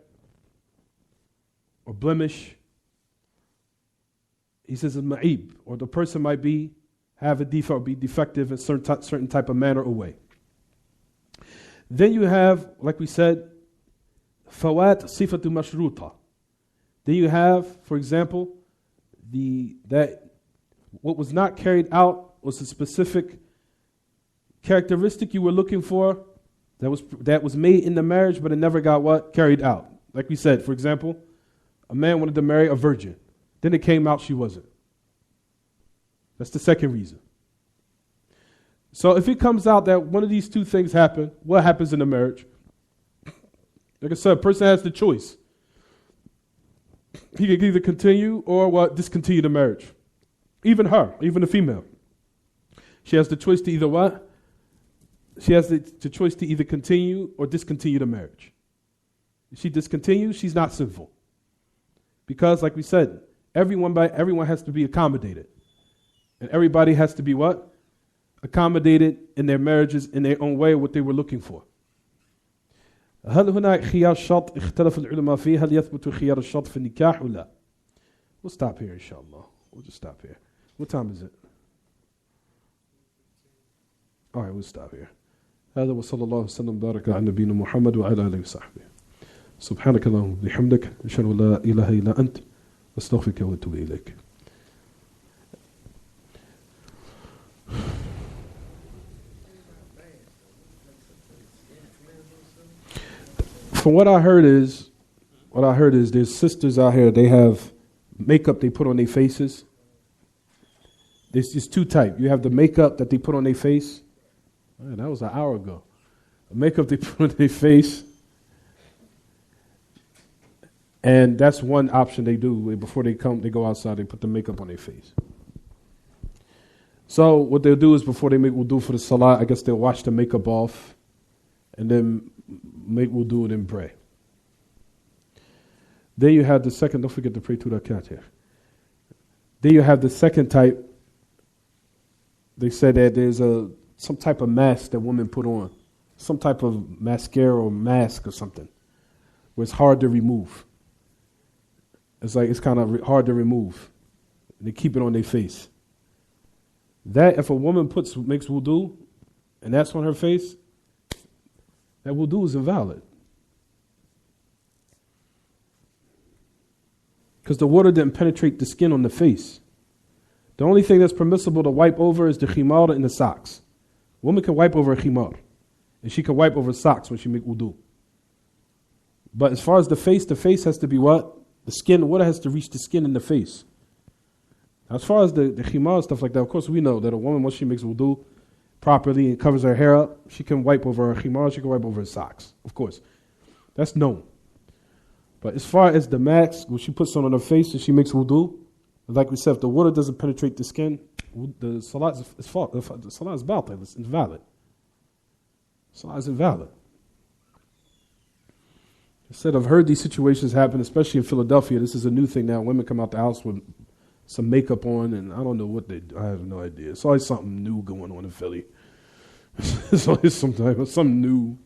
or blemish. He says it's ma'ib, or the person might have a defect or be defective in certain type of manner or way. Then you have, like we said, fawat sifatu mashruta. Then you have, for example, that what was not carried out was a specific characteristic you were looking for that was made in the marriage, but it never got what? Carried out. Like we said, for example, a man wanted to marry a virgin. Then it came out she wasn't. That's the second reason. So if it comes out that one of these two things happen, what happens in the marriage? Like I said, a person has the choice. He can either continue or what? Discontinue the marriage. Even her, even the female. She has the choice to either what? She has the choice to either continue or discontinue the marriage. If she discontinues, she's not sinful. Because, like we said, everyone has to be accommodated. And everybody has to be what? accommodated in their marriages in their own way what they were looking for. هل هناك خيار شرط اختلف العلماء فيه هل يثبت خيار الشرط في النكاح ولا؟ We'll stop here inshallah. We'll just stop here. What time is it? All right, we'll stop here. هذا وصلى الله وسلم وبارك على نبينا محمد وعلى آله وصحبه. سبحانك اللهم وبحمدك أشهد أن لا إله إلا أنت أستغفرك وأتوب إليك. From what I heard is there's sisters out here, they have makeup they put on their faces. There's just two types. You have the makeup that they put on their face. Man, that was an hour ago. The makeup they put on their face. And that's one option they do. Before they go outside, they put the makeup on their face. So what they'll do is before they make wudu for the salah, I guess they'll wash the makeup off and then make wudu and then pray. Then you have the second, don't forget to pray 2 rakat here. Then you have the second type. They said that there's some type of mask that women put on. Some type of mascara or mask or something. Where it's hard to remove. It's kind of hard to remove. They keep it on their face. That if a woman makes wudu and that's on her face, that wudu is invalid. Because the water didn't penetrate the skin on the face. The only thing that's permissible to wipe over is the khimar and the socks. Woman can wipe over a khimar. And she can wipe over socks when she make wudu. But as far as the face has to be what? The skin, the water has to reach the skin in the face. As far as the khimar stuff like that, of course we know that a woman, once she makes wudu properly and covers her hair up, she can wipe over her khimar, she can wipe over her socks. Of course. That's known. But as far as the mask, when she puts on her face and she makes wudu, like we said, if the water doesn't penetrate the skin, the salat is the salat is batil, it's invalid. Salat is invalid. I said I've heard these situations happen, especially in Philadelphia. This is a new thing now. Women come out the house with some makeup on, and I don't know what they do. I have no idea. It's always something new going on in Philly. It's always something new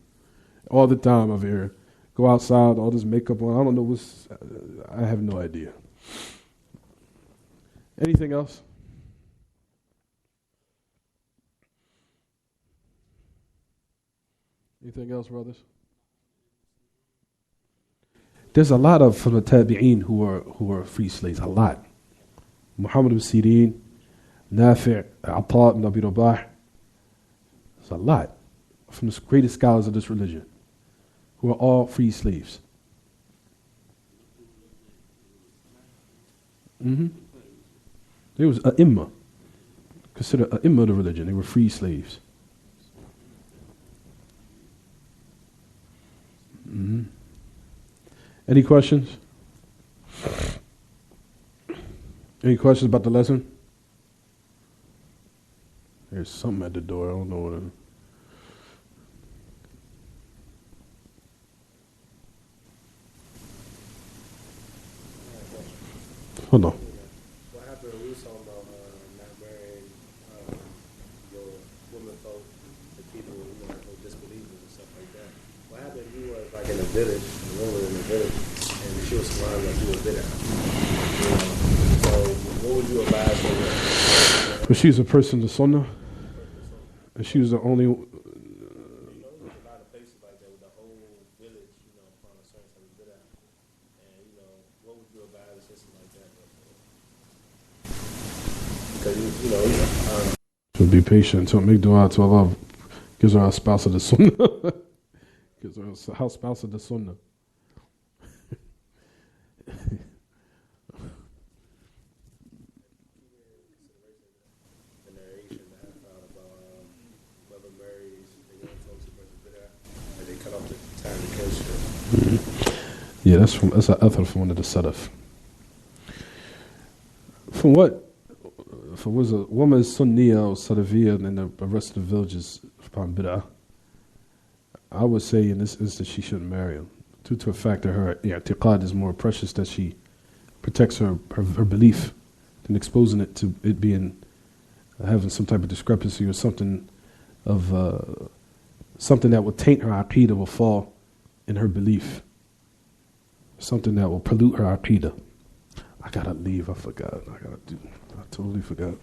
all the time over here. Go outside, all this makeup on. I don't know I have no idea. Anything else? Anything else, brothers? There's a lot of from the tabi'een who are free slaves. A lot. Muhammad ibn Sirin, Nafi', Ata ibn Abi Rabah. There's a lot from the greatest scholars of this religion who are all free slaves. There was ai considered ai of the religion. They were free slaves. Any questions? Any questions about the lesson? There's something at the door. I don't know what it is. Hold on. What happened when we was talking about not marrying your women folk, the people who disbelievers and stuff like that? What happened if you was like in a village, a woman in a village, and she was surrounded like you were bitter? So what would you advise her? But she's a person to Sunnah, and she was the only. There's a lot of places like that with the whole village, upon a certain type of bitter. And what would you advise a system like that? Because So be patient until make dua to Allah gives her a spouse of the Sunnah. Gives her a house spouse of the Sunnah. Yeah, that's an athar from one of the Salaf. From was a woman Sunniya or Salafiyya and the rest of the villages upon bid'ah, I would say in this instance she shouldn't marry him, due to the fact that her i'tiqad is more precious, that she protects her belief than exposing it to it being having some type of discrepancy or something of something that will taint her aqidah will fall in her belief. Something that will pollute her aqidah. I gotta leave. I forgot. I totally forgot.